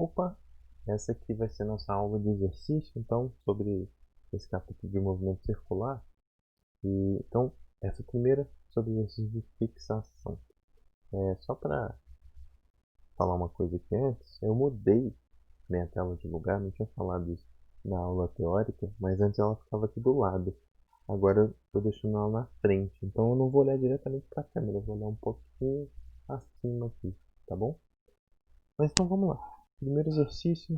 Opa, essa aqui vai ser nossa aula de exercício, então, sobre esse capítulo de movimento circular. Então, essa primeira sobre exercício de fixação. Só para falar uma coisa aqui antes, eu mudei minha tela de lugar, não tinha falado isso na aula teórica, mas antes ela ficava aqui do lado. Agora eu estou deixando ela na frente, então eu não vou olhar diretamente para a câmera, eu vou olhar um pouquinho acima aqui, tá bom? Mas então vamos lá. Primeiro exercício.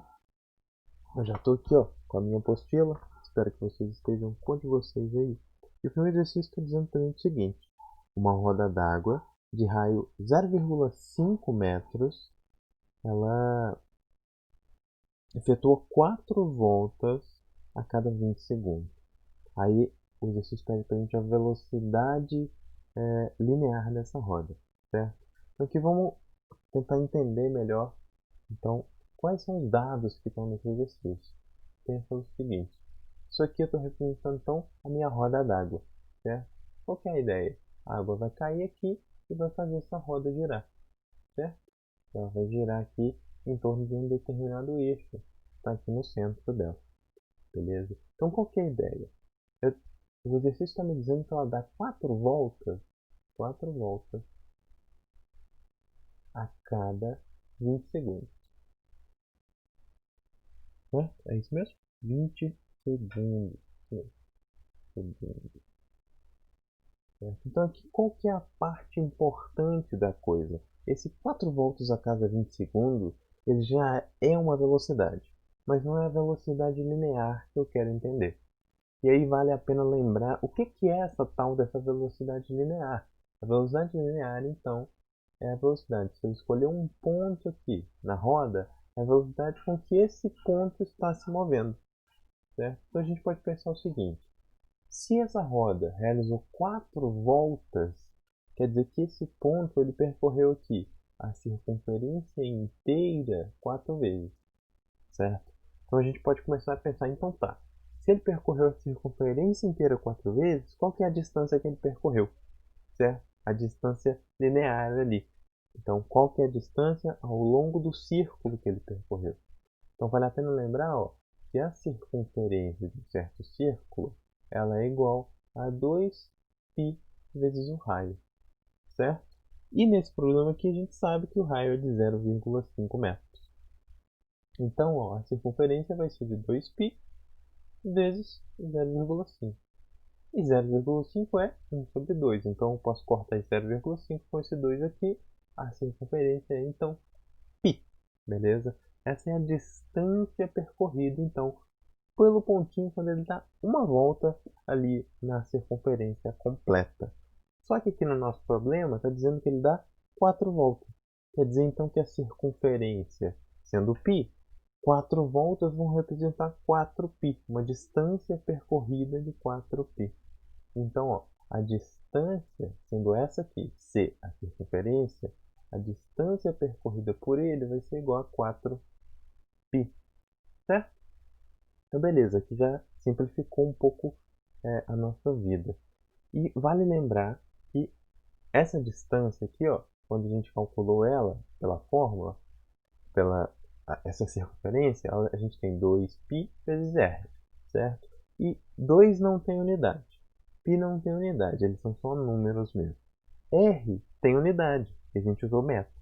Eu já estou aqui, ó, com a minha apostila. Espero que vocês estejam com de vocês aí. E o primeiro exercício está dizendo para a gente o seguinte: uma roda d'água de raio 0,5 metros, ela efetua 4 voltas a cada 20 segundos. Aí o exercício pede para a gente a velocidade linear dessa roda, certo? Então aqui vamos tentar entender melhor. Então, quais são os dados que estão nesse exercício? Pensa o seguinte: isso aqui eu estou representando então a minha roda d'água, certo? Qual que é a ideia? A água vai cair aqui e vai fazer essa roda girar, certo? Ela vai girar aqui em torno de um determinado eixo, está aqui no centro dela, beleza? Então qual que é a ideia? O exercício está me dizendo que ela dá 4 voltas a cada 20 segundos, certo? É isso mesmo? 20 segundos. Segundos. Então aqui qual que é a parte importante da coisa? Esse 4 volts a cada 20 segundos, ele já é uma velocidade, mas não é a velocidade linear que eu quero entender. E aí vale a pena lembrar o que é essa tal dessa velocidade linear. A velocidade linear, então, é a velocidade. Se eu escolher um ponto aqui na roda, é a velocidade com que esse ponto está se movendo, certo? Então a gente pode pensar o seguinte: se essa roda realizou 4 voltas, quer dizer que esse ponto ele percorreu aqui a circunferência inteira 4 vezes, certo? Então a gente pode começar a pensar, então tá, se ele percorreu a circunferência inteira 4 vezes, qual que é a distância que ele percorreu, certo? A distância linear ali. Então qual que é a distância ao longo do círculo que ele percorreu? Então vale a pena lembrar, ó, que a circunferência de um certo círculo ela é igual a 2π vezes o raio, certo? E nesse problema aqui a gente sabe que o raio é de 0,5 metros. Então, ó, a circunferência vai ser de 2π vezes 0,5. E 0,5 é 1 sobre 2. Então eu posso cortar esse 0,5 com esse 2 aqui. A circunferência é então π. Beleza? Essa é a distância percorrida, então, pelo pontinho quando ele dá uma volta ali na circunferência completa. Só que aqui no nosso problema está dizendo que ele dá 4 voltas. Quer dizer então que a circunferência, sendo π, 4 voltas vão representar 4π, uma distância percorrida de 4π. Então, ó, a distância, sendo essa aqui, c, a circunferência, a distância percorrida por ele vai ser igual a 4π, certo? Então, beleza, aqui já simplificou um pouco a nossa vida. E vale lembrar que essa distância aqui, ó, quando a gente calculou ela pela fórmula, essa circunferência, a gente tem 2π vezes r, certo? E 2 não tem unidade, π não tem unidade, eles são só números mesmo. R tem unidade, a gente usou metro.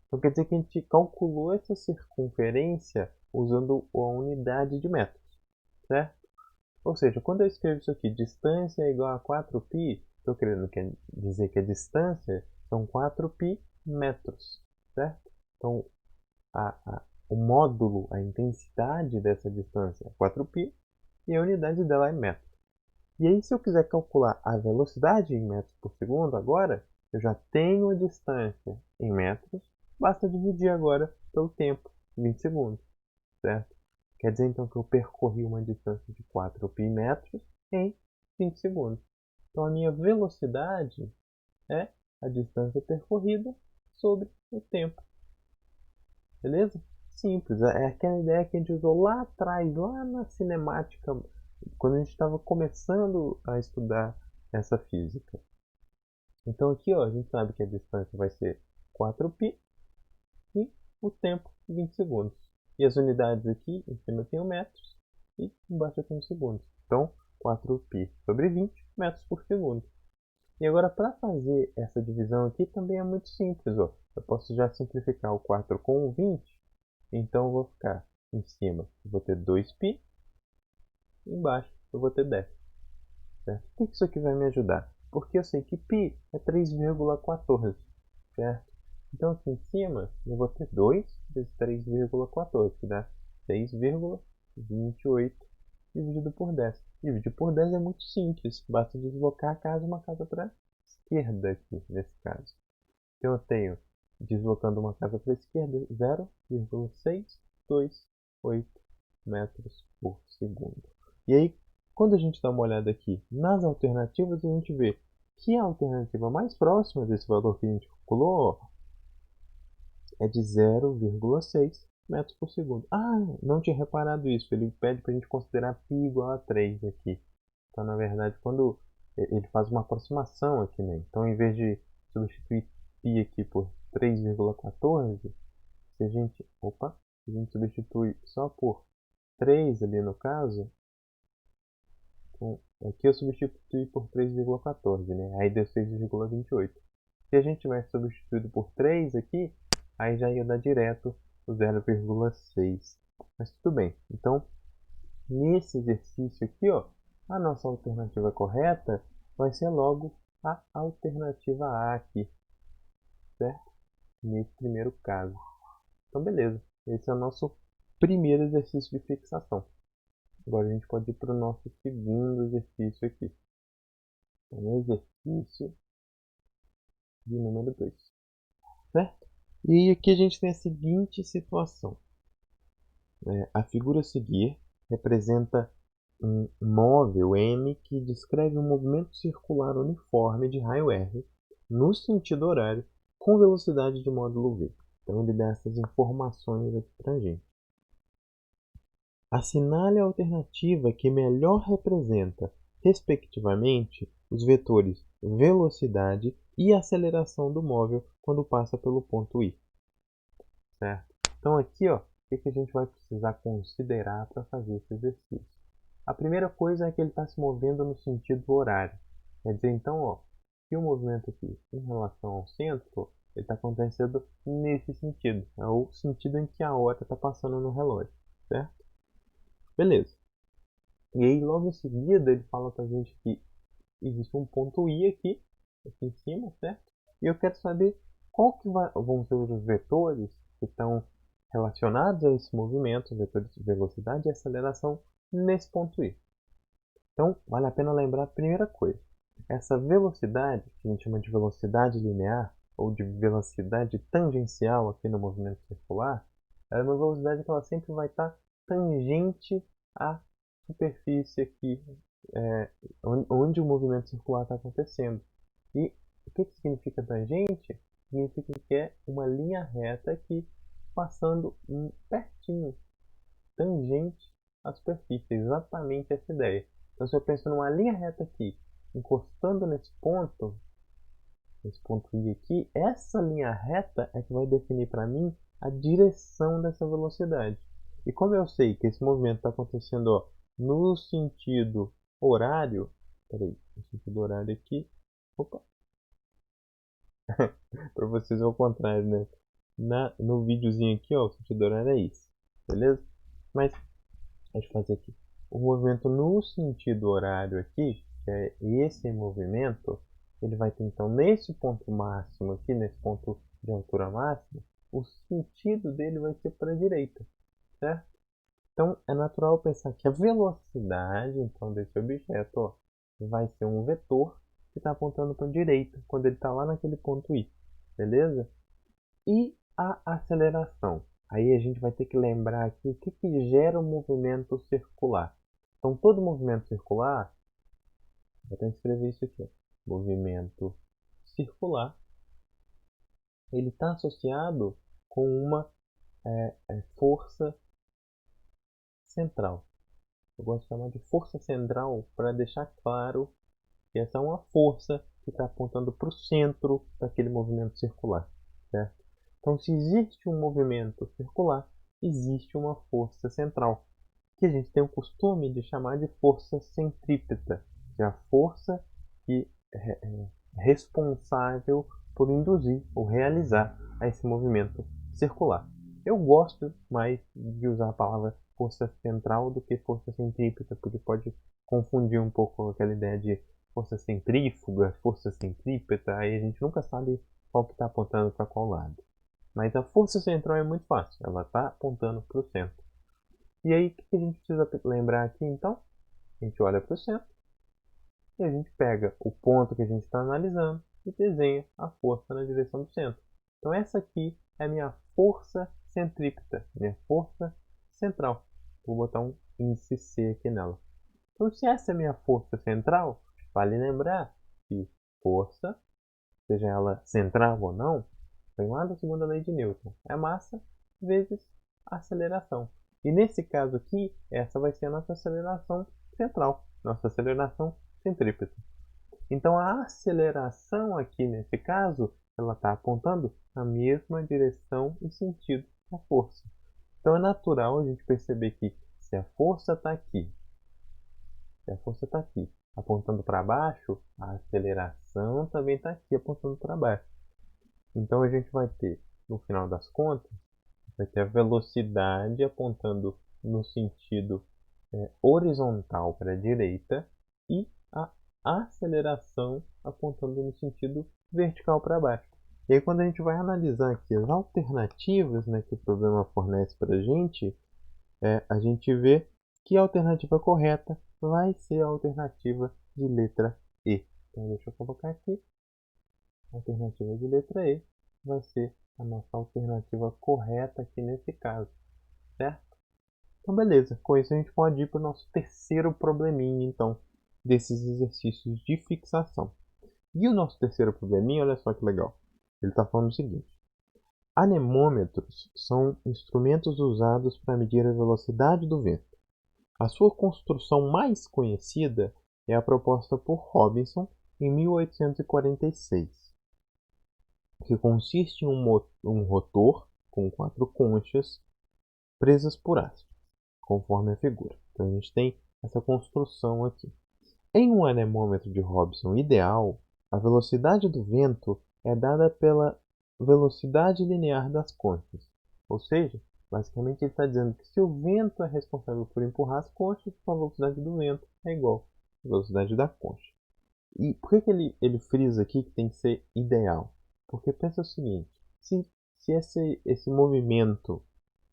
Então quer dizer que a gente calculou essa circunferência usando a unidade de metros, certo? Ou seja, quando eu escrevo isso aqui, distância é igual a 4π, estou querendo dizer que a distância são 4π metros, certo? Então, o módulo, a intensidade dessa distância é 4π e a unidade dela é metro. E aí, se eu quiser calcular a velocidade em metros por segundo agora, eu já tenho a distância em metros, basta dividir agora pelo tempo, 20 segundos, certo? Quer dizer então que eu percorri uma distância de 4π metros em 20 segundos. Então a minha velocidade é a distância percorrida sobre o tempo. Beleza? Simples. É aquela ideia que a gente usou lá atrás, lá na cinemática, quando a gente estava começando a estudar essa física. Então aqui, ó, a gente sabe que a distância vai ser 4π e o tempo 20 segundos. E as unidades aqui, em cima tem o metros e embaixo tem os segundos. Então, 4π sobre 20 metros por segundo. E agora, para fazer essa divisão aqui, também é muito simples. Ó. Eu posso já simplificar o 4 com o 20. Então, eu vou ficar em cima, eu vou ter 2π. Embaixo, eu vou ter 10. Certo? Por que isso aqui vai me ajudar? Porque eu sei que π é 3,14. Certo? Então, aqui em cima, eu vou ter 2 vezes 3,14, que dá 6,28 dividido por 10. Dividir por 10 é muito simples. Basta deslocar uma casa para a esquerda aqui, nesse caso. Então, eu tenho, deslocando uma casa para a esquerda, 0,628 metros por segundo. E aí, quando a gente dá uma olhada aqui nas alternativas, a gente vê que a alternativa mais próxima desse valor que a gente calculou é de 0,6 metros por segundo. Ah, não tinha reparado isso. Ele pede para a gente considerar π igual a 3 aqui. Então, na verdade, quando ele faz uma aproximação aqui, né? Então, em vez de substituir π aqui por 3,14, se a gente substitui só por 3 ali no caso, então, aqui eu substituí por 3,14, né? Aí deu 6,28. Se a gente tivesse substituído por 3 aqui, aí já ia dar direto o 0,6. Mas tudo bem. Então, nesse exercício aqui, ó, a nossa alternativa correta vai ser logo a alternativa A aqui, certo? Nesse primeiro caso. Então, beleza. Esse é o nosso primeiro exercício de fixação. Agora a gente pode ir para o nosso segundo exercício aqui. Então, exercício de número 2. Certo? E aqui a gente tem a seguinte situação. A figura a seguir representa um móvel M que descreve um movimento circular uniforme de raio R no sentido horário com velocidade de módulo V. Então ele dá essas informações aqui para a gente. Assinale a alternativa que melhor representa, respectivamente, os vetores velocidade e aceleração do móvel quando passa pelo ponto I. Certo? Então aqui, ó, o que a gente vai precisar considerar para fazer esse exercício? A primeira coisa é que ele está se movendo no sentido horário. Quer dizer, então, ó, que o movimento aqui em relação ao centro, ele está acontecendo nesse sentido. É o sentido em que a hora está passando no relógio, certo? Beleza. E aí, logo em seguida, ele fala pra gente que existe um ponto I aqui em cima, certo? E eu quero saber qual que vão ser os vetores que estão relacionados a esse movimento, vetores de velocidade e aceleração, nesse ponto I. Então, vale a pena lembrar a primeira coisa. Essa velocidade, que a gente chama de velocidade linear, ou de velocidade tangencial aqui no movimento circular, é uma velocidade que ela sempre vai estar tangente à superfície aqui, onde o movimento circular está acontecendo. E o que significa tangente? Significa que é uma linha reta aqui, passando pertinho, tangente à superfície. É exatamente essa ideia. Então, se eu penso numa linha reta aqui, encostando nesse ponto I aqui, essa linha reta é que vai definir para mim a direção dessa velocidade. E como eu sei que esse movimento está acontecendo, ó, no sentido horário, peraí, no sentido horário aqui, opa, para vocês é o contrário, né? No videozinho aqui, ó, o sentido horário é isso, beleza? Mas, deixa eu fazer aqui. O movimento no sentido horário aqui, que é esse movimento, ele vai ter então nesse ponto máximo aqui, nesse ponto de altura máxima, o sentido dele vai ser para a direita, certo? Então é natural pensar que a velocidade então desse objeto, ó, vai ser um vetor que está apontando para a direita quando ele está lá naquele ponto I, beleza? E a aceleração? Aí a gente vai ter que lembrar aqui o que gera um movimento circular. Então todo movimento circular, vou até escrever isso aqui, ó, movimento circular, ele está associado com uma força central. Eu gosto de chamar de força central para deixar claro que essa é uma força que está apontando para o centro daquele movimento circular, certo? Então, se existe um movimento circular, existe uma força central, que a gente tem o costume de chamar de força centrípeta, que é a força que é responsável por induzir ou realizar esse movimento circular. Eu gosto mais de usar a palavra força central do que força centrípeta, porque pode confundir um pouco aquela ideia de força centrífuga, força centrípeta, aí a gente nunca sabe qual que está apontando para qual lado. Mas a força central é muito fácil, ela está apontando para o centro. E aí, o que a gente precisa lembrar aqui então? A gente olha para o centro e a gente pega o ponto que a gente está analisando e desenha a força na direção do centro. Então essa aqui é a minha força centrípeta, minha força central. Vou botar um índice C aqui nela. Então se essa é a minha força central, vale lembrar que força, seja ela central ou não, vem lá da segunda lei de Newton. É massa vezes aceleração. E nesse caso aqui, essa vai ser a nossa aceleração central, nossa aceleração centrípeta. Então a aceleração aqui nesse caso, ela está apontando na mesma direção e sentido da força. Então é natural a gente perceber que se a força está aqui, se a força está aqui apontando para baixo, a aceleração também está aqui apontando para baixo. Então a gente vai ter, no final das contas, vai ter a velocidade apontando no sentido horizontal para a direita e a aceleração apontando no sentido vertical para baixo. E aí quando a gente vai analisar aqui as alternativas, né, que o problema fornece para a gente vê que a alternativa correta vai ser a alternativa de letra E. Então deixa eu colocar aqui. A alternativa de letra E vai ser a nossa alternativa correta aqui nesse caso, certo? Então beleza, com isso a gente pode ir para o nosso terceiro probleminha, então, desses exercícios de fixação. E o nosso terceiro probleminha, olha só que legal. Ele está falando o seguinte: anemômetros são instrumentos usados para medir a velocidade do vento. A sua construção mais conhecida é a proposta por Robinson em 1846, que consiste em um rotor com 4 conchas presas por hastes, conforme a figura. Então a gente tem essa construção aqui. Em um anemômetro de Robinson ideal, a velocidade do vento é dada pela velocidade linear das conchas. Ou seja, basicamente ele está dizendo que se o vento é responsável por empurrar as conchas, a velocidade do vento é igual à velocidade da concha. E por que ele frisa aqui que tem que ser ideal? Porque pensa o seguinte, se esse movimento,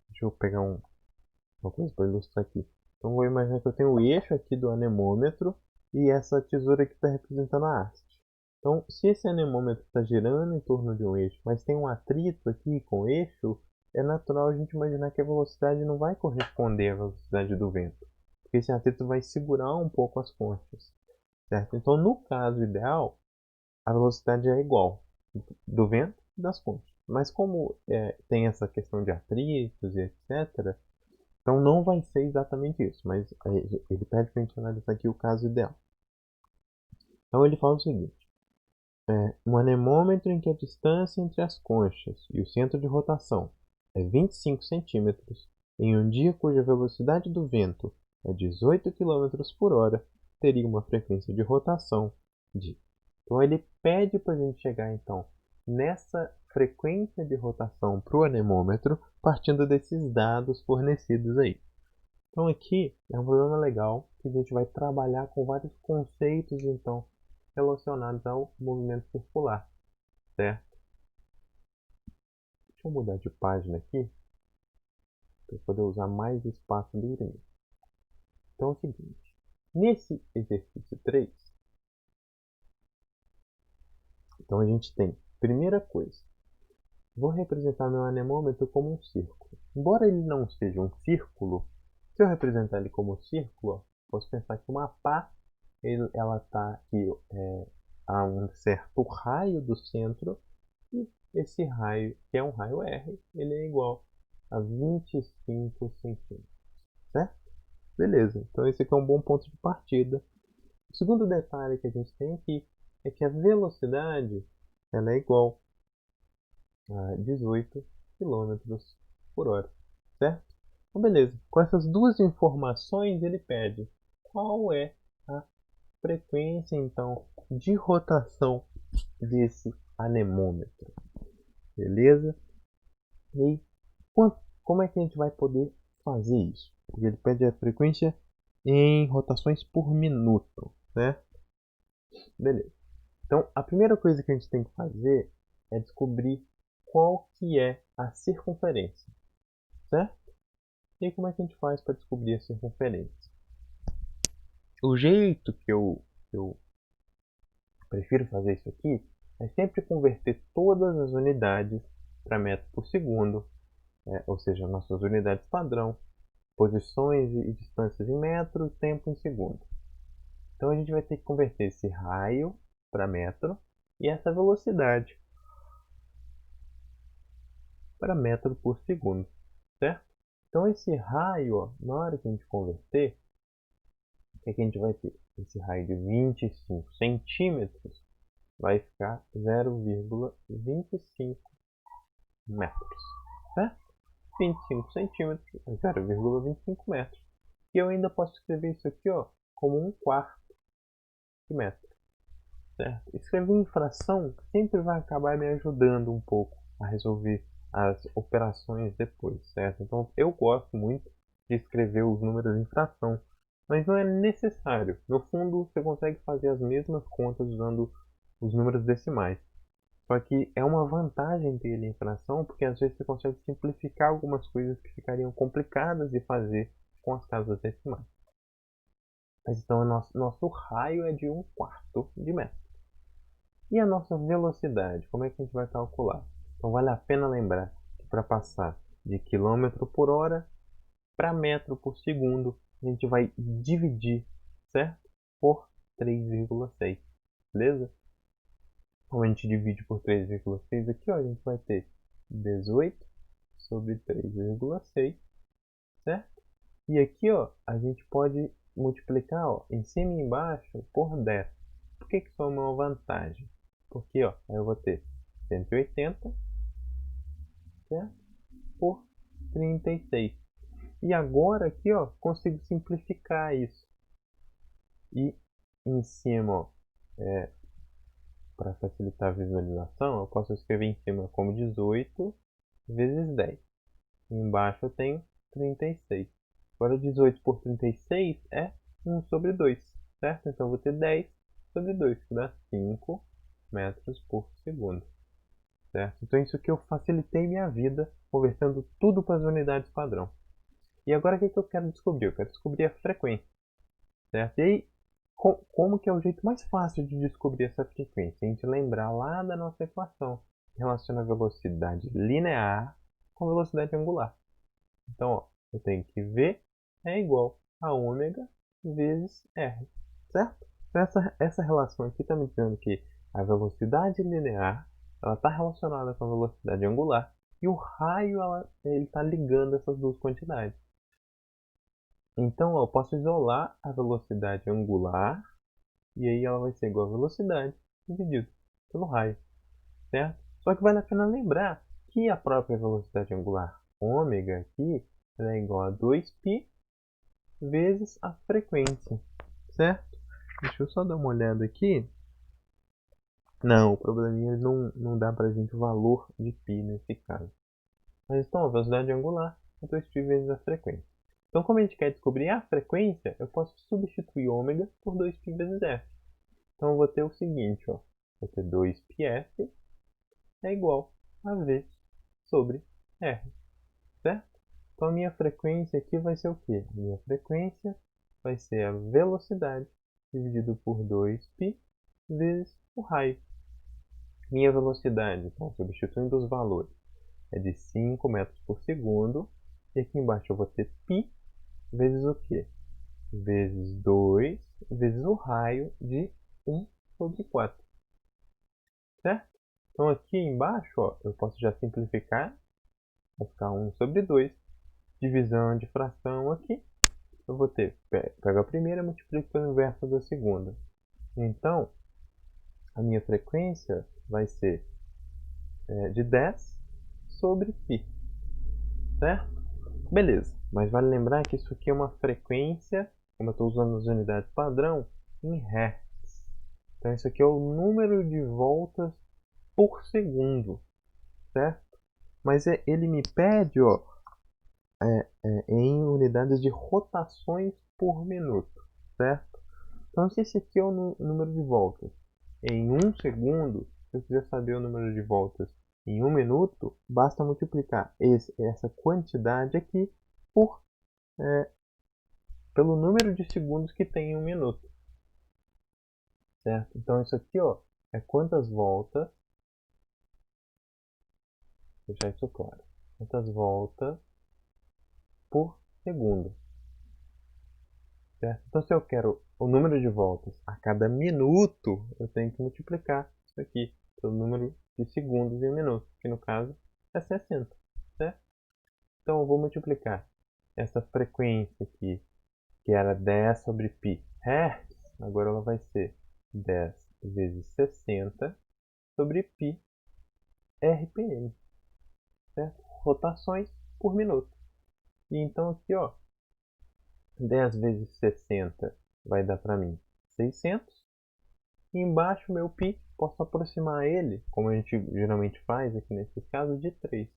deixa eu pegar uma coisa para ilustrar aqui. Então vou imaginar que eu tenho o eixo aqui do anemômetro e essa tesoura aqui está representando a haste. Então, se esse anemômetro está girando em torno de um eixo, mas tem um atrito aqui com o eixo, é natural a gente imaginar que a velocidade não vai corresponder à velocidade do vento, porque esse atrito vai segurar um pouco as conchas, certo? Então, no caso ideal, a velocidade é igual do vento e das conchas. Mas como tem essa questão de atritos e etc., então não vai ser exatamente isso, mas ele pede para a gente analisar aqui o caso ideal. Então ele fala o seguinte: um anemômetro em que a distância entre as conchas e o centro de rotação é 25 centímetros, em um dia cuja velocidade do vento é 18 km por hora, teria uma frequência de rotação de. Então ele pede para a gente chegar então nessa frequência de rotação para o anemômetro, partindo desses dados fornecidos aí. Então aqui é um programa legal que a gente vai trabalhar com vários conceitos então relacionados ao movimento circular, certo? Deixa eu mudar de página aqui para poder usar mais espaço livre mesmo. Então é o seguinte, nesse exercício 3, então a gente tem, primeira coisa, vou representar meu anemômetro como um círculo. Embora ele não seja um círculo, se eu representar ele como um círculo, posso pensar que uma pá ela está aqui a um certo raio do centro e esse raio, que é um raio R, ele é igual a 25 centímetros, certo? Beleza, então esse aqui é um bom ponto de partida. O segundo detalhe que a gente tem aqui é que a velocidade ela é igual a 18 km por hora. certo? Então, beleza. Com essas duas informações, ele pede qual é a frequência, então, de rotação desse anemômetro. Beleza? E aí, como é que a gente vai poder fazer isso? Porque ele pede a frequência em rotações por minuto, né? Beleza. Então, a primeira coisa que a gente tem que fazer é descobrir qual que é a circunferência, certo? E aí, como é que a gente faz para descobrir a circunferência? O jeito que eu prefiro fazer isso aqui é sempre converter todas as unidades para metro por segundo, ou seja, nossas unidades padrão, posições e distâncias em metro, tempo em segundo. Então a gente vai ter que converter esse raio para metro e essa velocidade para metro por segundo, certo? Então esse raio, ó, na hora que a gente converter, o que, é que a gente vai ter? Esse raio de 25 centímetros vai ficar 0,25 metros, certo? 25 centímetros é 0,25 metros. E eu ainda posso escrever isso aqui, ó, como 1/4 de metro, certo? Escrever em fração sempre vai acabar me ajudando um pouco a resolver as operações depois, certo? Então eu gosto muito de escrever os números em fração, mas não é necessário. No fundo, você consegue fazer as mesmas contas usando os números decimais. Só que é uma vantagem ter ele em fração, porque às vezes você consegue simplificar algumas coisas que ficariam complicadas de fazer com as casas decimais. Mas então o nosso raio é de 1/4 de metro. E a nossa velocidade, como é que a gente vai calcular? Então vale a pena lembrar que para passar de quilômetro por hora para metro por segundo, a gente vai dividir, certo? Por 3,6, beleza? Então a gente divide por 3,6 aqui, ó, a gente vai ter 18 sobre 3,6, certo? E aqui, ó, a gente pode multiplicar, ó, em cima e embaixo por 10. Por que isso é uma vantagem? Porque, ó, aí eu vou ter 180, certo? Por 36. E agora aqui, ó, consigo simplificar isso. E em cima, ó, para facilitar a visualização, eu posso escrever em cima como 18 vezes 10. E embaixo eu tenho 36. Agora 18 por 36 é 1 sobre 2, certo? Então eu vou ter 10 sobre 2, que dá 5 metros por segundo, certo? Então isso aqui eu facilitei minha vida convertendo tudo para as unidades padrão. E agora o que eu quero descobrir? Eu quero descobrir a frequência, certo? E aí, como que é o jeito mais fácil de descobrir essa frequência? A gente lembrar lá da nossa equação que relaciona a velocidade linear com velocidade angular. Então, ó, eu tenho que V é igual a ômega vezes R, certo? Então, essa relação aqui está me dizendo que a velocidade linear está relacionada com a velocidade angular e o raio ele está ligando essas duas quantidades. Então, ó, eu posso isolar a velocidade angular e aí ela vai ser igual a velocidade dividido pelo raio, certo? Só que vale a pena lembrar que a própria velocidade angular ômega aqui é igual a 2π vezes a frequência, certo? Deixa eu só dar uma olhada aqui. Não, o probleminha não dá pra gente o valor de π nesse caso. Mas então a velocidade angular é 2π vezes a frequência. Então, como a gente quer descobrir a frequência, eu posso substituir ômega por 2π vezes f. Então eu vou ter o seguinte, ó. Vou ter 2πf é igual a v sobre r, certo? Então a minha frequência aqui vai ser o quê? Minha frequência vai ser a velocidade dividido por 2π vezes o raio. Minha velocidade, então substituindo os valores, é de 5 metros por segundo. E aqui embaixo eu vou ter π vezes o quê? Vezes 2 vezes o raio de 1 sobre 4. Certo? Então aqui embaixo, ó, eu posso já simplificar. Vai ficar 1 sobre 2. Divisão de fração aqui. Eu vou ter, pego a primeira e multiplico pelo inverso da segunda. Então, a minha frequência vai ser de 10 sobre π, certo? Beleza, mas vale lembrar que isso aqui é uma frequência, como eu estou usando as unidades padrão, em Hertz. Então isso aqui é o número de voltas por segundo, certo? Mas ele me pede, ó, em unidades de rotações por minuto, certo? Então se esse aqui é o número de voltas em 1 segundo, se eu quiser saber o número de voltas em 1 minuto, basta multiplicar essa quantidade aqui por, pelo número de segundos que tem em 1 minuto, certo? Então isso aqui, ó, é quantas voltas, vou deixar isso claro, quantas voltas por segundo, certo? Então se eu quero o número de voltas a cada minuto, eu tenho que multiplicar isso aqui pelo número de segundos em 1 minuto, que no caso é 60, certo? Então eu vou multiplicar essa frequência aqui, que era 10 sobre π Hz, agora ela vai ser 10 vezes 60 sobre π RPM, certo? Rotações por minuto. E então aqui, ó, 10 vezes 60 vai dar para mim 600. E embaixo meu π, posso aproximar ele, como a gente geralmente faz aqui nesse caso, de 3.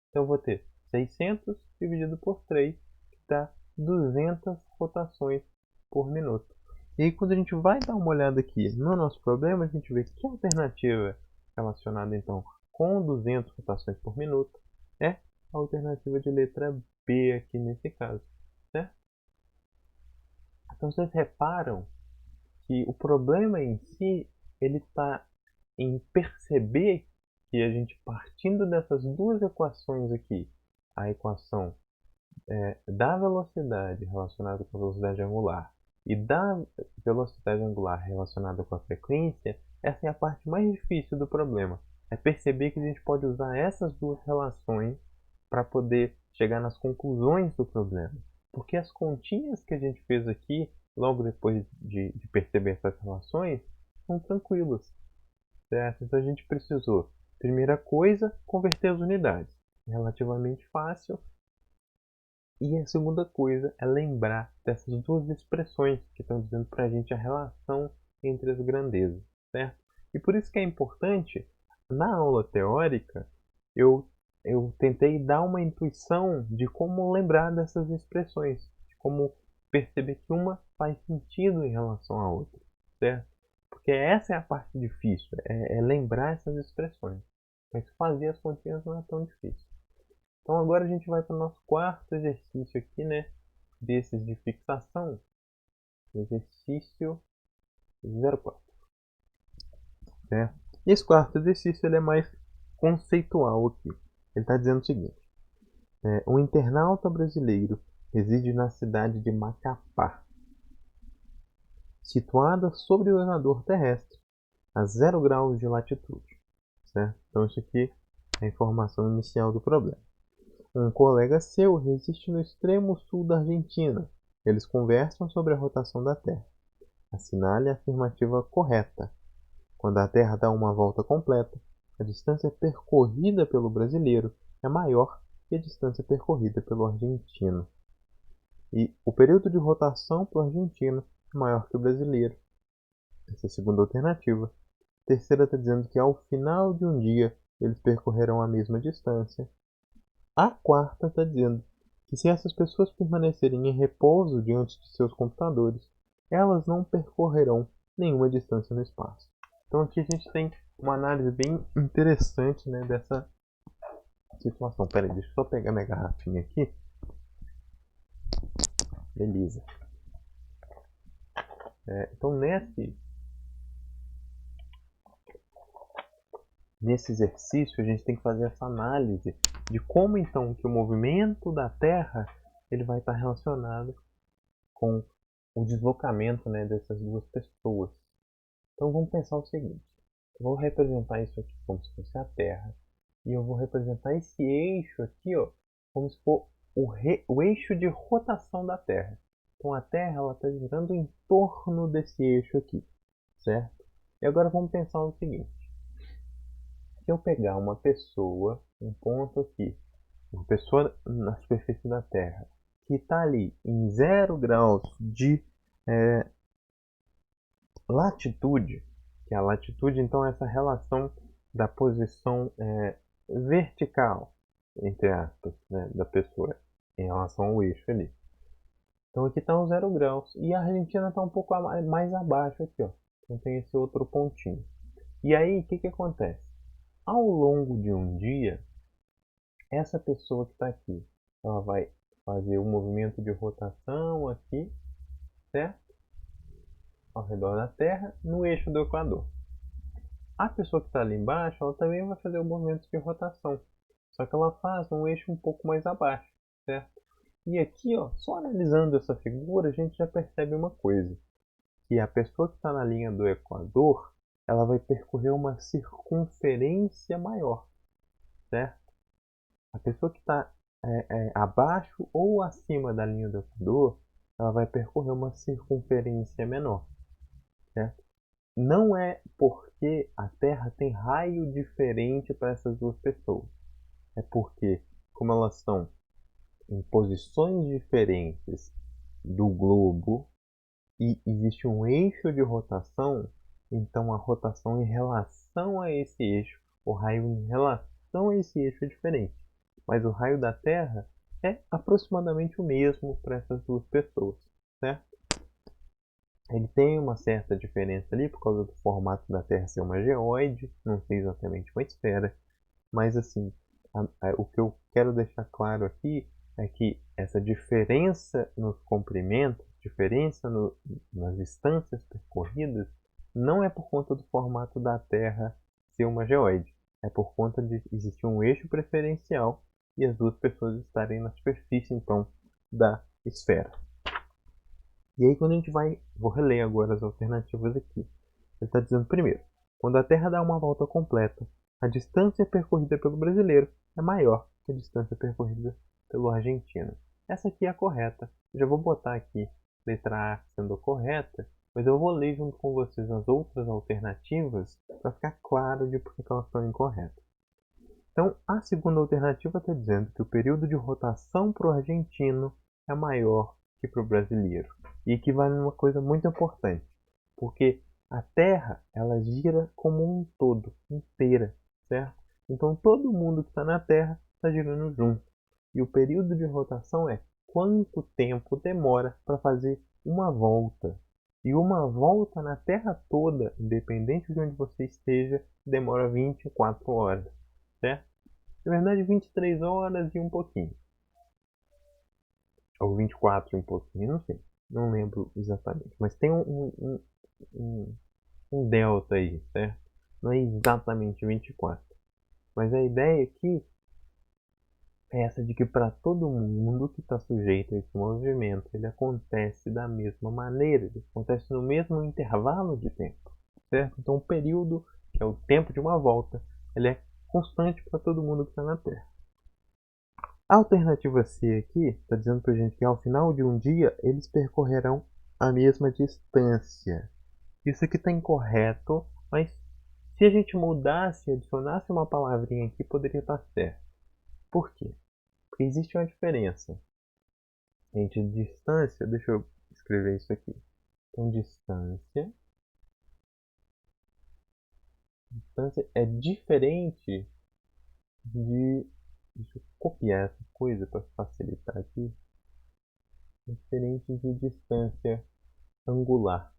Então eu vou ter 600 dividido por 3, que dá 200 rotações por minuto. E aí quando a gente vai dar uma olhada aqui no nosso problema, a gente vê que a alternativa relacionada então com 200 rotações por minuto é a alternativa de letra B aqui nesse caso, certo? Então vocês reparam que o problema em si ele está em perceber que a gente, partindo dessas duas equações aqui, a equação da velocidade relacionada com a velocidade angular e da velocidade angular relacionada com a frequência, essa é a parte mais difícil do problema. É perceber que a gente pode usar essas duas relações para poder chegar nas conclusões do problema. Porque as continhas que a gente fez aqui, logo depois de perceber essas relações, são tranquilas, certo? Então a gente precisou, primeira coisa, converter as unidades. Relativamente fácil. E a segunda coisa é lembrar dessas duas expressões que estão dizendo para a gente a relação entre as grandezas, certo? E por isso que é importante, na aula teórica, eu tentei dar uma intuição de como lembrar dessas expressões, de como perceber que uma faz sentido em relação à outra, certo? Porque essa é a parte difícil, é lembrar essas expressões. Mas fazer as continhas não é tão difícil. Então agora a gente vai para o nosso quarto exercício aqui, né? Desses de fixação. Exercício 04. Né? E esse quarto exercício ele é mais conceitual aqui. Ele está dizendo o seguinte. Um internauta brasileiro reside na cidade de Macapá, situada sobre o equador terrestre, a 0 graus de latitude. Certo? Então isso aqui é a informação inicial do problema. Um colega seu reside no extremo sul da Argentina. Eles conversam sobre a rotação da Terra. Assinale a afirmativa correta. Quando a Terra dá uma volta completa, a distância percorrida pelo brasileiro é maior que a distância percorrida pelo argentino. E o período de rotação para o argentino é maior que o brasileiro. Essa é a segunda alternativa. A terceira está dizendo que ao final de um dia eles percorrerão a mesma distância. A quarta está dizendo que se essas pessoas permanecerem em repouso diante de seus computadores, elas não percorrerão nenhuma distância no espaço. Então aqui a gente tem uma análise bem interessante, né, dessa situação. Pera aí, deixa eu só pegar minha garrafinha aqui. Beleza. Então nesse exercício a gente tem que fazer essa análise de como então que o movimento da Terra ele vai estar relacionado com o deslocamento, né, dessas duas pessoas. Então vamos pensar o seguinte. Eu vou representar isso aqui como se fosse a Terra. E eu vou representar esse eixo aqui, ó, como se for o eixo de rotação da Terra. Então a Terra está girando em torno desse eixo aqui, certo? E agora vamos pensar o seguinte. Se eu pegar uma pessoa, um ponto aqui, uma pessoa na superfície da Terra que está ali em 0 graus de latitude, que a latitude então é essa relação da posição vertical, entre aspas, né, da pessoa em relação ao eixo ali. Então aqui está um 0 graus e a Argentina está um pouco mais abaixo aqui, ó. Então tem esse outro pontinho. E aí o que acontece? Ao longo de um dia, essa pessoa que está aqui, ela vai fazer um movimento de rotação aqui, certo? Ao redor da Terra, no eixo do Equador. A pessoa que está ali embaixo, ela também vai fazer o movimento de rotação, só que ela faz um eixo um pouco mais abaixo, certo? E aqui, ó, só analisando essa figura, a gente já percebe uma coisa, que a pessoa que está na linha do Equador, ela vai percorrer uma circunferência maior, certo? A pessoa que está abaixo ou acima da linha do Equador, ela vai percorrer uma circunferência menor, certo? Não é porque a Terra tem raio diferente para essas duas pessoas. É porque, como elas estão em posições diferentes do globo e existe um eixo de rotação, então a rotação em relação a esse eixo, o raio em relação a esse eixo é diferente. Mas o raio da Terra é aproximadamente o mesmo para essas duas pessoas, certo? Ele tem uma certa diferença ali por causa do formato da Terra ser uma geóide, não ser exatamente uma esfera, mas assim, o que eu quero deixar claro aqui é que essa diferença nos comprimentos, diferença nas distâncias percorridas, não é por conta do formato da Terra ser uma geóide, é por conta de existir um eixo preferencial e as duas pessoas estarem na superfície então da esfera. E aí quando a gente vou reler agora as alternativas aqui. Ele está dizendo primeiro, quando a Terra dá uma volta completa, a distância percorrida pelo brasileiro é maior que a distância percorrida pelo argentino. Essa aqui é a correta. Eu já vou botar aqui letra A sendo correta, mas eu vou ler junto com vocês as outras alternativas para ficar claro de por que elas estão incorretas. Então, a segunda alternativa está dizendo que o período de rotação para o argentino é maior que para o brasileiro. E equivale a uma coisa muito importante, porque a Terra ela gira como um todo, inteira, certo? Então todo mundo que está na Terra está girando junto. E o período de rotação é quanto tempo demora para fazer uma volta. E uma volta na Terra toda, independente de onde você esteja, demora 24 horas, certo? Na verdade, 23 horas e um pouquinho. Ou 24 e um pouquinho, não sei. Não lembro exatamente. Mas tem um delta aí, certo? Não é exatamente 24. Mas a ideia aqui é essa de que para todo mundo que está sujeito a esse movimento, ele acontece da mesma maneira, ele acontece no mesmo intervalo de tempo, certo? Então o período, que é o tempo de uma volta, ele é constante para todo mundo que está na Terra. A alternativa C aqui está dizendo para a gente que ao final de um dia eles percorrerão a mesma distância. Isso aqui está incorreto, mas se a gente mudasse, adicionasse uma palavrinha aqui, poderia estar certo. Por quê? Porque existe uma diferença entre distância, deixa eu escrever isso aqui. Então, distância é diferente de. Deixa eu copiar essa coisa para facilitar aqui. É diferente de distância angular,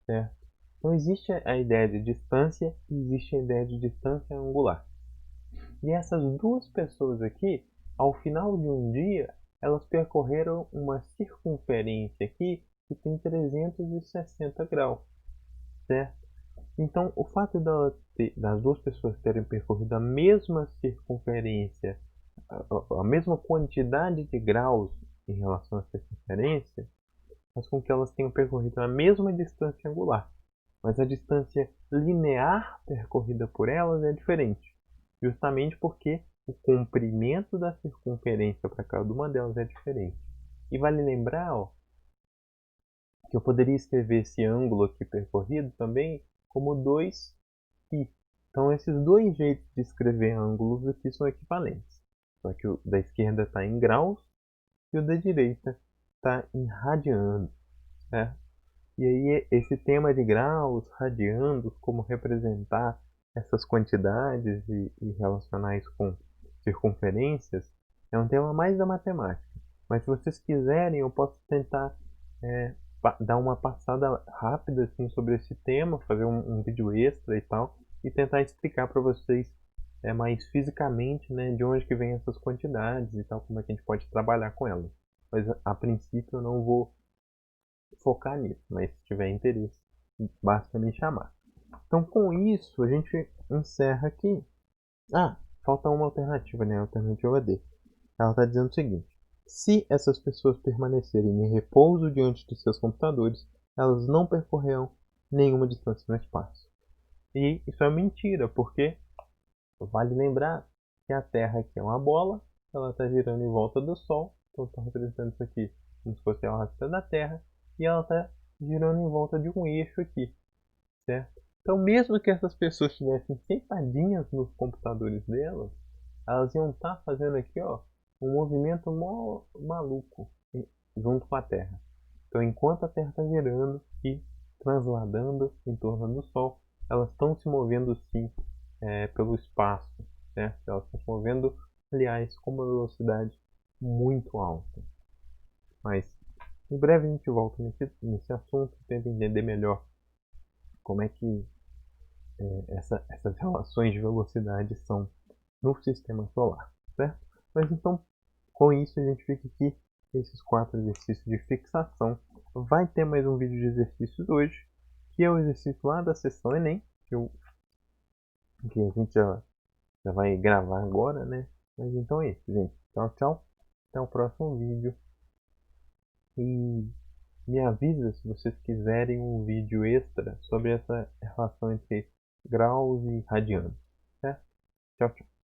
certo? Então, existe a ideia de distância e existe a ideia de distância angular. E essas duas pessoas aqui, ao final de um dia, elas percorreram uma circunferência aqui que tem 360 graus, certo? Então, o fato das duas pessoas terem percorrido a mesma circunferência, a mesma quantidade de graus em relação à circunferência, faz com que elas tenham percorrido a mesma distância angular. Mas a distância linear percorrida por elas é diferente, justamente porque o comprimento da circunferência para cada uma delas é diferente. E vale lembrar, ó, que eu poderia escrever esse ângulo aqui percorrido também como 2π. Então esses dois jeitos de escrever ângulos aqui são equivalentes. Só que o da esquerda está em graus e o da direita está em radianos, certo? E aí esse tema de graus, radianos, como representar essas quantidades e relacionar isso com circunferências, é um tema mais da matemática. Mas se vocês quiserem, eu posso tentar dar uma passada rápida assim, sobre esse tema, fazer um vídeo extra e tal, e tentar explicar para vocês mais fisicamente, né, de onde que vem essas quantidades e tal, como é que a gente pode trabalhar com elas. Mas a princípio eu não vou focar nisso, mas se tiver interesse, basta me chamar. Então com isso a gente encerra aqui. Ah, falta uma alternativa, né? A alternativa D. Ela está dizendo o seguinte: se essas pessoas permanecerem em repouso diante de seus computadores, elas não percorrerão nenhuma distância no espaço. E isso é mentira, porque vale lembrar que a Terra aqui é uma bola, ela está girando em volta do Sol, então estou representando isso aqui como se fosse a órbita da Terra, e ela está girando em volta de um eixo aqui, certo? Então, mesmo que essas pessoas estivessem sentadinhas nos computadores delas, elas iam estar fazendo aqui, ó, um movimento mó maluco junto com a Terra. Então, enquanto a Terra está girando e transladando em torno do Sol, elas estão se movendo sim pelo espaço, certo? Elas estão se movendo, aliás, com uma velocidade muito alta. Mas em breve a gente volta nesse assunto e tenta entender melhor como é que essas relações de velocidade são no sistema solar, certo? Mas então, com isso a gente fica aqui, esses 4 exercícios de fixação. Vai ter mais um vídeo de exercícios hoje, que é o exercício lá da sessão Enem, que a gente já vai gravar agora, né? Mas então é isso, gente. Tchau, tchau. Até o próximo vídeo. E me avisa se vocês quiserem um vídeo extra sobre essa relação entre graus e radianos, certo? Tchau, tchau.